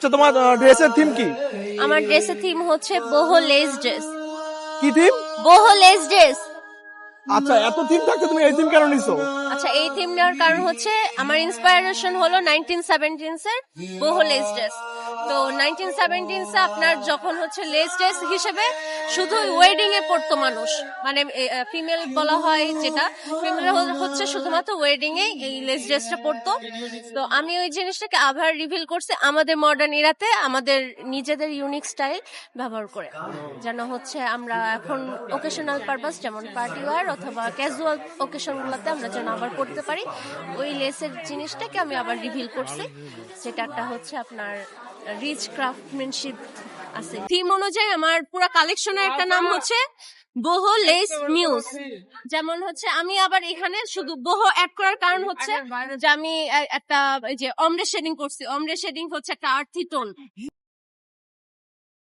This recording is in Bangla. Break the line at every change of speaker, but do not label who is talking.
আচ্ছা, তোমার ড্রেসের থিম কি?
আমার ড্রেসের থিম হচ্ছে boho lace dress।
কি থিম?
boho lace dress।
আচ্ছা, এত থিম থাকতে তুমি এই থিম কেন নিছো?
আচ্ছা, এই থিম নেওয়ার কারণ হচ্ছে আমার ইন্সপায়ারেশন হলো 1917 এর boho lace dress। তো 1917 এ আপনার যখন হচ্ছে লেস ড্রেস হিসেবে শুধু ওয়েডিং এ পড়তো মানুষ, মানে ফিমেল বলা হয় যেটা, ফিমেল হচ্ছে শুধুমাত্র ওয়েডিং এ এই লেস ড্রেসটা পড়তো। তো আমি ওই জিনিসটাকে আবার রিভিল করছি আমাদের মডার্ন ইরাতে আমাদের নিজেদের ইউনিক স্টাইল ব্যবহার করে, যেন হচ্ছে আমরা এখন ওকেশনাল পারপাস যেমন পার্টি ওয়্যার অথবা ক্যাজুয়াল ওকেশন গুলোতে আমরা যেন আবার পড়তে পারি। ওই লেসের জিনিসটাকে আমি আবার রিভিল করছি, যেটা একটা হচ্ছে আপনার রিচ ক্রাফটম্যানশিপ আছে। থিম অনুযায়ী আমার পুরো কালেকশনের একটা নাম হচ্ছে boho lace muse। যেমন হচ্ছে আমি আবার এখানে শুধু boho অ্যাড করার কারণ হচ্ছে যে আমি একটা এই যে অমরে শেডিং করছি, অমরে শেডিং হচ্ছে একটা আর্থি টোন।